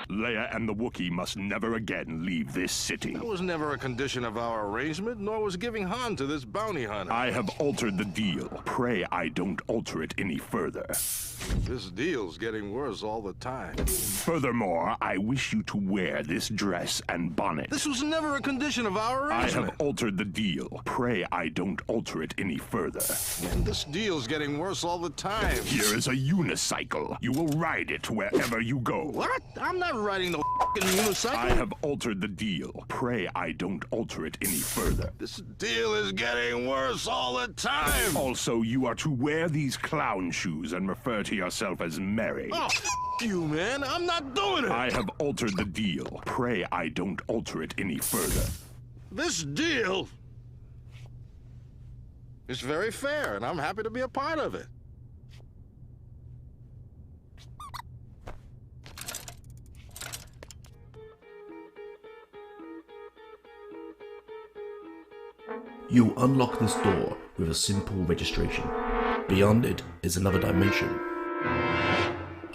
Leia and the Wookiee must never again leave this city. That was never a condition of our arrangement, nor was giving Han to this bounty hunter. I have altered the deal. Pray I don't alter it any further. This deal's getting worse all the time. Furthermore, I wish you to wear this dress and bonnet. This was never a condition of our arrangement. I have altered the deal. Pray I don't alter it any further. And this deal's getting worse all the time. Here is a unicycle. You will ride it wherever you go. What? I'm not riding the f***ing unicycle. I have altered the deal. Pray I don't alter it any further. This deal is getting worse all the time. Also, you are to wear these clown shoes and refer to yourself as Mary. Oh, you, man. I'm not doing it. I have altered the deal. Pray I don't alter it any further. This deal is very fair, and I'm happy to be a part of it. You unlock this door with a simple registration. Beyond it is another dimension.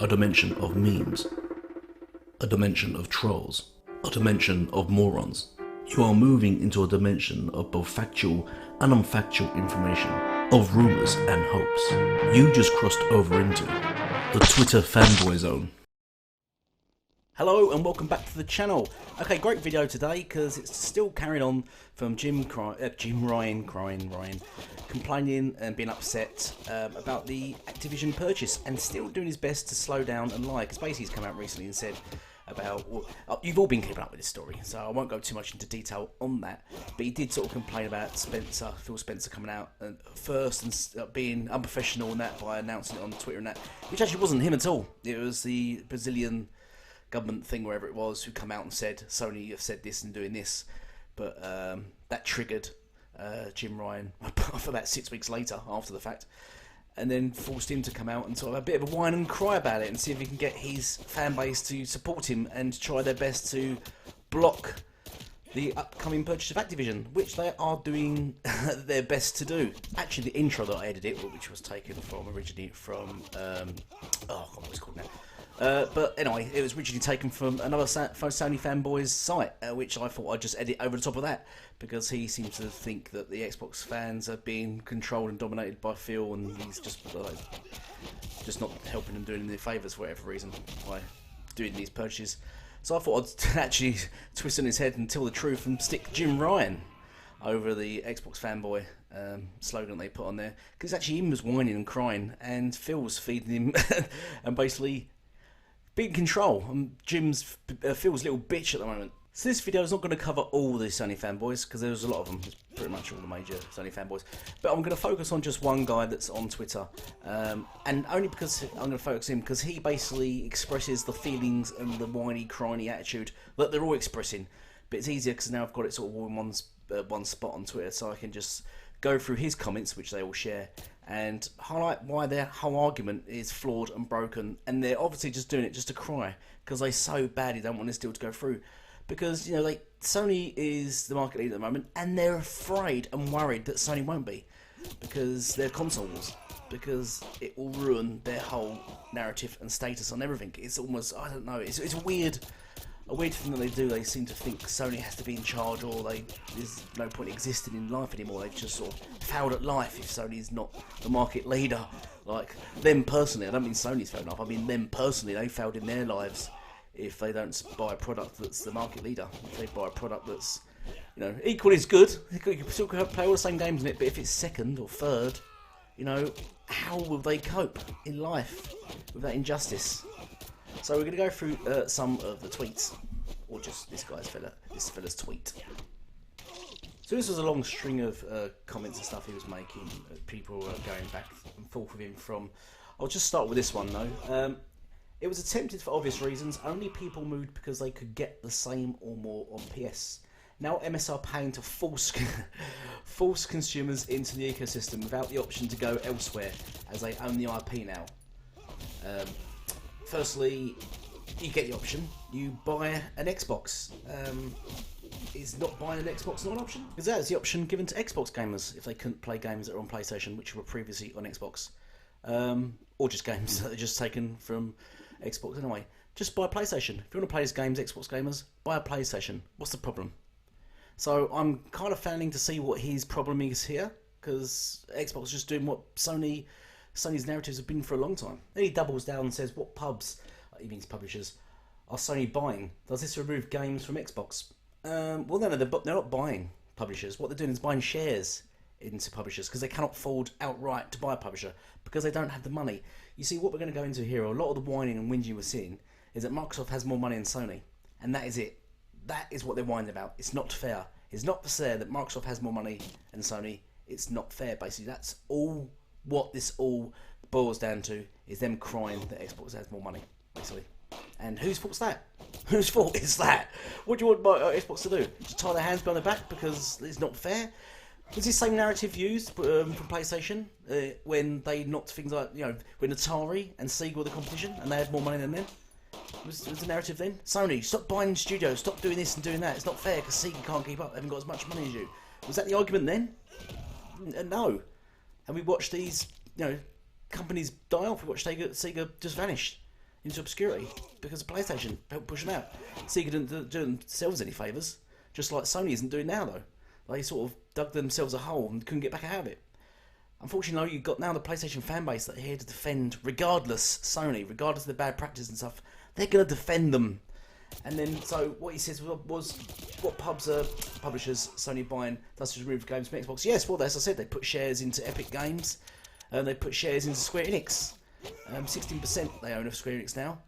A dimension of memes. A dimension of trolls. A dimension of morons. You are moving into a dimension of both factual and unfactual information, of rumours and hopes. You just crossed over into the Twitter fanboy zone. Hello and welcome back to the channel. Okay, great video today because it's still carrying on from Jim Ryan complaining and being upset about the Activision purchase and still doing his best to slow down and lie. Because basically he's come out recently and said about, well, you've all been keeping up with this story, so I won't go too much into detail on that, but he did sort of complain about Phil Spencer coming out first and being unprofessional and that by announcing it on Twitter and that, which actually wasn't him at all. It was the Brazilian government thing, wherever it was, who come out and said Sony have said this and doing this, but that triggered Jim Ryan for about 6 weeks later after the fact, and then forced him to come out and sort of a bit of a whine and cry about it and see if he can get his fan base to support him and try their best to block the upcoming purchase of Activision, which they are doing their best to do. Actually, the intro that I edited, which was taken from originally from oh, I can't remember what it's called now. But anyway, it was originally taken from another Sony Fanboys site, which I thought I'd just edit over the top of that, because he seems to think that the Xbox fans are being controlled and dominated by Phil, and he's just not helping them, doing them their favours for whatever reason by doing these purchases. So I thought I'd actually twist on his head and tell the truth and stick Jim Ryan over the Xbox Fanboy slogan they put on there, because actually him was whining and crying, and Phil was feeding him and basically being in control. Jim's Phil's little bitch at the moment. So this video is not going to cover all the Sony fanboys, because there's a lot of them. It's pretty much all the major Sony fanboys. But I'm going to focus on just one guy that's on Twitter, and only because I'm going to focus him because he basically expresses the feelings and the whiny, crying attitude that they're all expressing. But it's easier because now I've got it sort of all in one spot on Twitter, so I can just go through his comments, which they all share, and highlight why their whole argument is flawed and broken, and they're obviously just doing it just to cry because they so badly don't want this deal to go through, because you know, like, Sony is the market leader at the moment, and they're afraid and worried that Sony won't be, because they're consoles, because it will ruin their whole narrative and status on everything. It's almost, I don't know, it's a weird thing that they do. They seem to think Sony has to be in charge, or there's no point existing in life anymore. They've just sort of failed at life if Sony's not the market leader. Like, them personally, I don't mean Sony's failed enough, I mean them personally, they failed in their lives if they don't buy a product that's the market leader. If they buy a product that's, you know, equally as good, you can still play all the same games in it, but if it's second or third, you know, how will they cope in life with that injustice? So we're going to go through some of the tweets, or just this fella's tweet. So this was a long string of comments and stuff he was making. People were going back and forth with him from. I'll just start with this one though. It was attempted for obvious reasons. Only people moved because they could get the same or more on PS. Now MS are paying to force consumers into the ecosystem without the option to go elsewhere, as they own the IP now. Firstly, you get the option. You buy an Xbox. Is not buying an Xbox not an option? Because that is the option given to Xbox gamers if they couldn't play games that are on PlayStation, which were previously on Xbox, or just games that are just taken from Xbox anyway. Just buy a PlayStation. If you want to play these games, Xbox gamers, buy a PlayStation. What's the problem? So I'm kind of fanning to see what his problem is here, because Xbox is just doing what Sony's narratives have been for a long time. Then he doubles down and says, what pubs, he means publishers, are Sony buying? Does this remove games from Xbox? Well, no, they're not buying publishers. What they're doing is buying shares into publishers, because they cannot afford outright to buy a publisher, because they don't have the money. You see, what we're going to go into here, a lot of the whining and whinging we're seeing, is that Microsoft has more money than Sony, and that is it. That is what they're whining about. It's not fair. It's not fair that Microsoft has more money than Sony. It's not fair, basically. That's all what this all boils down to, is them crying that Xbox has more money, basically. And whose fault's that? Whose fault is that? What do you want Xbox to do? Just tie their hands behind their back because it's not fair? Was this same narrative used from PlayStation when they knocked things like, when Atari and Sega were the competition and they had more money than them? Was the narrative then? Sony, stop buying studios, stop doing this and doing that. It's not fair because Sega can't keep up. They haven't got as much money as you. Was that the argument then? No. And we watched these, companies die off. We watched Sega just vanish into obscurity because of PlayStation helped push them out. Sega didn't do themselves any favours, just like Sony isn't doing now though. They sort of dug themselves a hole and couldn't get back out of it. Unfortunately, you've got now the PlayStation fan base that are here to defend, regardless Sony, regardless of the bad practice and stuff. They're going to defend them. And then, so what he says was what pubs are publishers Sony buying? Does this remove games from Xbox? Yes, well, as I said, they put shares into Epic Games, and they put shares into Square Enix. 16% they own of Square Enix now.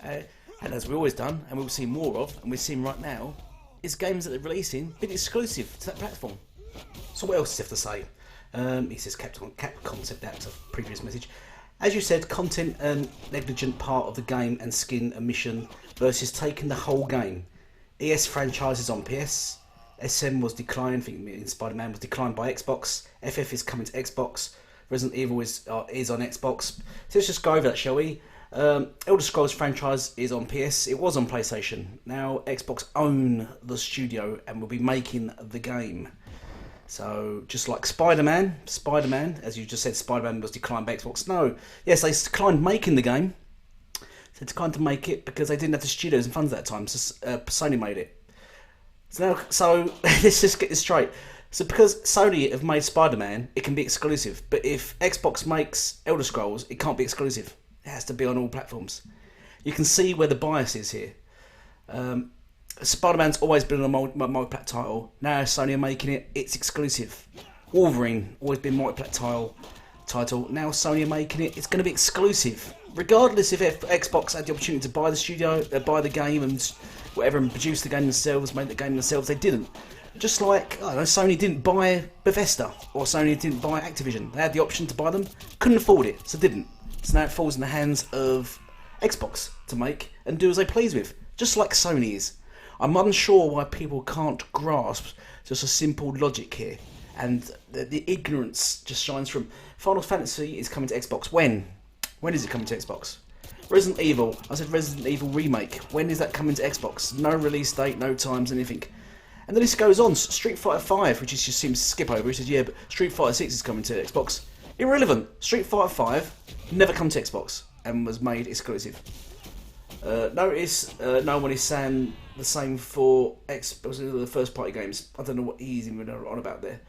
And as we've always done, and we'll see more of, and we're seeing right now, is games that they're releasing been exclusive to that platform. So what else does he have to say? He says Capcom said that to a previous message. As you said, content and negligent part of the game and skin and mission versus taking the whole game. ES franchises on PS. SM was declined, I think Spider-Man was declined by Xbox. FF is coming to Xbox. Resident Evil is on Xbox. So let's just go over that, shall we? Elder Scrolls franchise is on PS. It was on PlayStation. Now Xbox own the studio and will be making the game. So, just like Spider-Man, as you just said, Spider-Man was declined by Xbox. No, yes, they declined making the game. They declined to make it because they didn't have the studios and funds at that time, so Sony made it. So let's just get this straight. So because Sony have made Spider-Man, it can be exclusive. But if Xbox makes Elder Scrolls, it can't be exclusive. It has to be on all platforms. You can see where the bias is here. Spider-Man's always been on a multi-plat title. Now Sony are making it, it's exclusive. Wolverine, always been multi-plat title. Now Sony are making it, it's going to be exclusive. Regardless if Xbox had the opportunity to buy the studio, buy the game and whatever, and produce the game themselves, make the game themselves, they didn't. Just like, I don't know, Sony didn't buy Bethesda, or Sony didn't buy Activision. They had the option to buy them, couldn't afford it, so didn't. So now it falls in the hands of Xbox to make and do as they please with, just like Sony is. I'm unsure why people can't grasp just a simple logic here, and the ignorance just shines from. Final Fantasy is coming to Xbox. When? When is it coming to Xbox? Resident Evil. I said Resident Evil Remake. When is that coming to Xbox? No release date, no times, anything. And the list goes on. Street Fighter 5, which just seems to skip over. He says, yeah, but Street Fighter 6 is coming to Xbox. Irrelevant. Street Fighter 5 never come to Xbox and was made exclusive. Notice no one is saying the same for the first party games. I don't know what he's even on about there.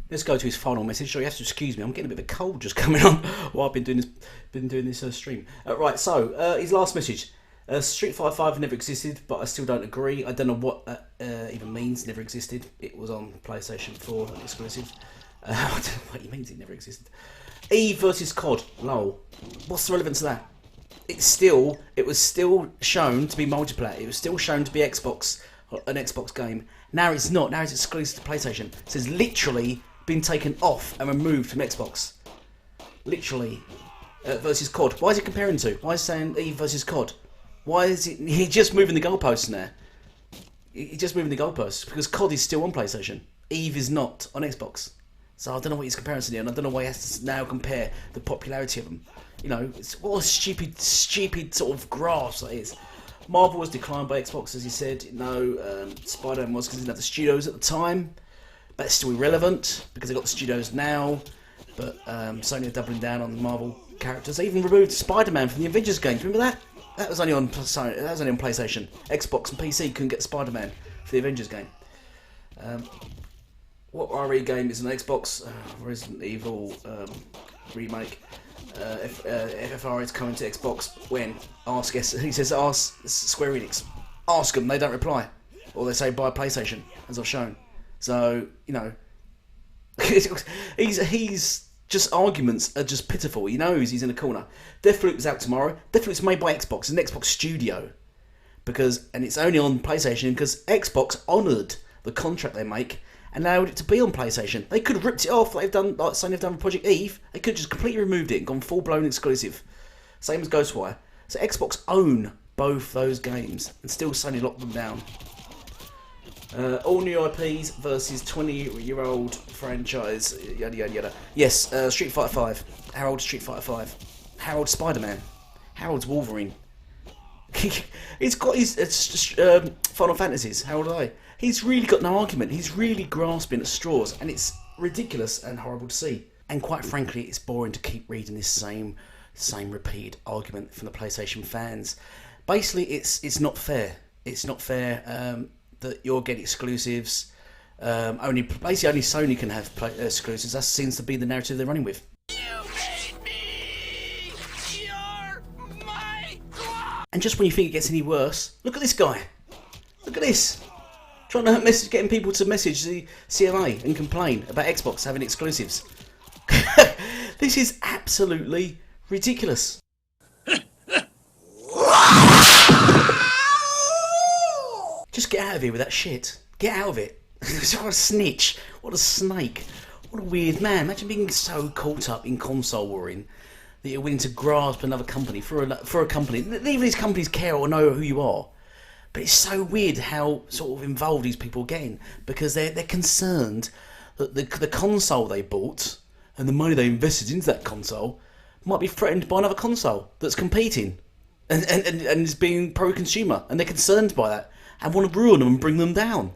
Let's go to his final message. So you have to excuse me. I'm getting a bit of a cold just coming on while I've been doing this stream. Right. So his last message: Street Fighter 5 never existed, but I still don't agree. I don't know what that even means. Never existed. It was on PlayStation 4 exclusive. I don't know what he means. It never existed. Eve versus COD. Lol. What's the relevance of that? It was still shown to be multiplayer. It was still shown to be an Xbox game. Now it's not. Now it's exclusive to PlayStation. So it's literally been taken off and removed from Xbox. Literally. Versus COD. Why is it comparing to? Why is it saying Eve versus COD? Why is it? He's just moving the goalposts now. He's just moving the goalposts because COD is still on PlayStation. Eve is not on Xbox. So I don't know what he's comparing to, and I don't know why he has to now compare the popularity of them. It's all stupid sort of graphs that is. Marvel was declined by Xbox, as he said. Spider-Man was because they didn't have the studios at the time. But it's still irrelevant because they've got the studios now. But Sony are doubling down on the Marvel characters. They even removed Spider-Man from the Avengers games. Remember that? That was only on PlayStation. Xbox and PC couldn't get Spider-Man for the Avengers game. What RE game is an Xbox? Resident Evil remake. FFR is coming to Xbox when? He says ask Square Enix. Ask them, they don't reply. Or they say buy PlayStation, as I've shown. So, you know, he's just arguments are just pitiful. He knows he's in a corner. Deathloop's out tomorrow. Deathloop's made by Xbox. It's an Xbox studio. And it's only on PlayStation because Xbox honoured the contract they make and allowed it to be on PlayStation. They could have ripped it off like Sony have done with Project Eve. They could have just completely removed it and gone full-blown exclusive. Same as Ghostwire. So Xbox own both those games and still Sony locked them down. All new IPs versus 20-year-old franchise, yada yada yada. Yes, Street Fighter 5. Harold Street Fighter 5. Harold Spider-Man. Harold's Wolverine. He's got his Final Fantasies. How old are they? He's really got no argument. He's really grasping at straws, and it's ridiculous and horrible to see. And quite frankly, it's boring to keep reading this same repeated argument from the PlayStation fans. Basically, it's not fair. It's not fair that you're getting exclusives. Only Sony can have exclusives. That seems to be the narrative they're running with. And just when you think it gets any worse, look at this guy. Look at this. Trying to getting people to message the CMA and complain about Xbox having exclusives. This is absolutely ridiculous. Just get out of here with that shit. Get out of it. What a snitch. What a snake. What a weird man. Imagine being so caught up in console warring that you're willing to grasp another company for a company. Neither of these companies care or know who you are. But it's so weird how sort of involved these people are getting because they're concerned that the console they bought and the money they invested into that console might be threatened by another console that's competing and is being pro-consumer, and they're concerned by that and want to ruin them and bring them down.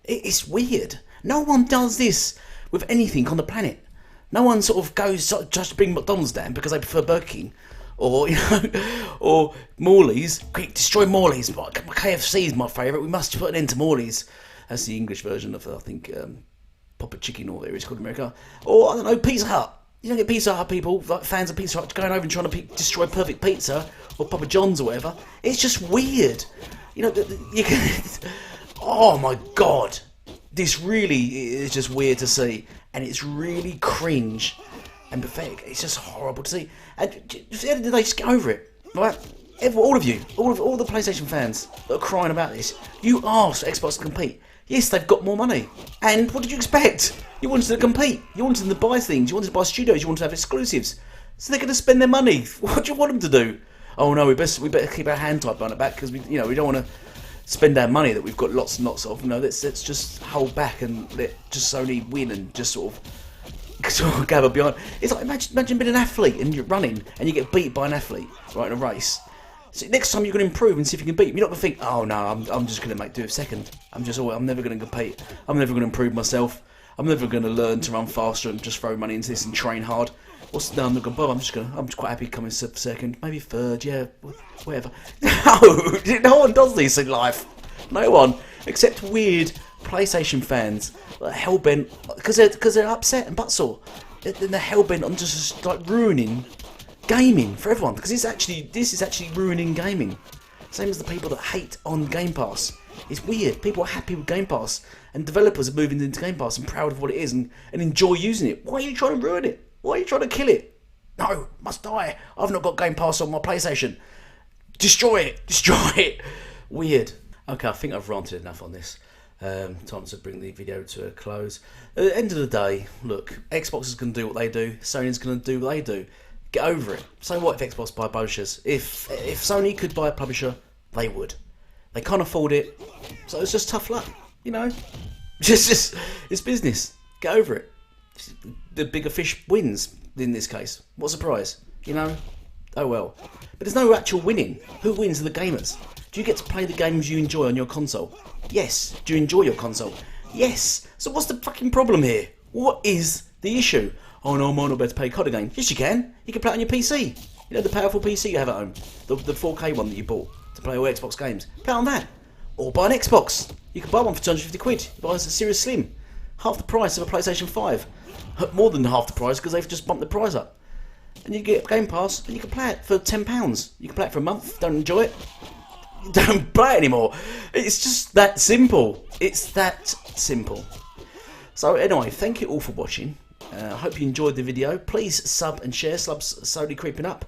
It's weird. No one does this with anything on the planet. No one sort of goes just to bring McDonald's down because they prefer Burger King, or or Morley's. Quick, destroy Morley's. KFC is my favourite. We must put an end to Morley's. That's the English version of I think Papa Chicken, or whatever it's called in America. Or I don't know, Pizza Hut. You don't get Pizza Hut people, like fans of Pizza Hut, going over and trying to destroy Perfect Pizza or Papa John's or whatever. It's just weird. You know, you can. Oh my God, this really is just weird to see, and it's really cringe and pathetic. It's just horrible to see. And at the end of the day, just get over it, right? All of you, all the PlayStation fans that are crying about this, you asked Xbox to compete. Yes, they've got more money. And what did you expect? You wanted to compete. You wanted them to buy things. You wanted to buy studios. You wanted to have exclusives. So they're going to spend their money. What do you want them to do? Oh no, we better keep our hand tight behind our back because we don't want to spend our money that we've got lots and lots of. You know, let's just hold back and let just Sony win and just sort of gather behind. It's like imagine being an athlete and you're running and you get beat by an athlete right in a race. So next time you're going to improve and see if you can beat him. You're not going to think, oh no, I'm just going to do it second. I'm never going to compete. I'm never going to improve myself. I'm never going to learn to run faster and just throw money into this and train hard. No, I'm not going to bother. I'm just quite happy coming second, maybe third, yeah, whatever. No one does this in life. No one, except weird PlayStation fans that are hell-bent, because they're upset and buttsore. They're hell-bent on just like ruining gaming for everyone, because this is actually ruining gaming. Same as the people that hate on Game Pass. It's weird. People are happy with Game Pass, and developers are moving into Game Pass and proud of what it is and enjoy using it. Why are you trying to ruin it? Why are you trying to kill it? No, must die. I've not got Game Pass on my PlayStation. Destroy it. Destroy it. Weird. Okay, I think I've ranted enough on this. Time to bring the video to a close. At the end of the day, look, Xbox is going to do what they do. Sony's going to do what they do. Get over it. So what if Xbox buy publishers? If Sony could buy a publisher, they would. They can't afford it, so it's just tough luck, you know. Just it's business. Get over it. The bigger fish wins in this case. What a surprise, you know? Oh well. But there's no actual winning. Who wins are the gamers. Do you get to play the games you enjoy on your console? Yes. Do you enjoy your console? Yes. So what's the fucking problem here? What is the issue? Oh no, I might not be able to play COD again. Yes, you can. You can play it on your PC. You know, the powerful PC you have at home, the 4K one that you bought to play all Xbox games. Play on that, or buy an Xbox. You can buy one for 250 quid. You buy a Series Slim, half the price of a PlayStation 5. More than half the price because they've just bumped the price up. And you get Game Pass and you can play it for £10. You can play it for a month. Don't enjoy it, don't play it anymore. It's just that simple. It's that simple. So anyway, thank you all for watching. I hope you enjoyed the video. Please sub and share. Subs slowly creeping up.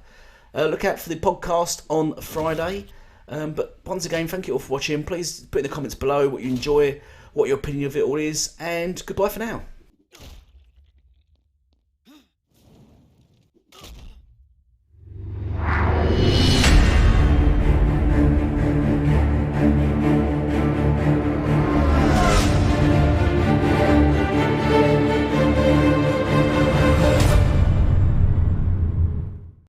Look out for the podcast on Friday. But once again, thank you all for watching. Please put in the comments below what you enjoy, what your opinion of it all is, and goodbye for now.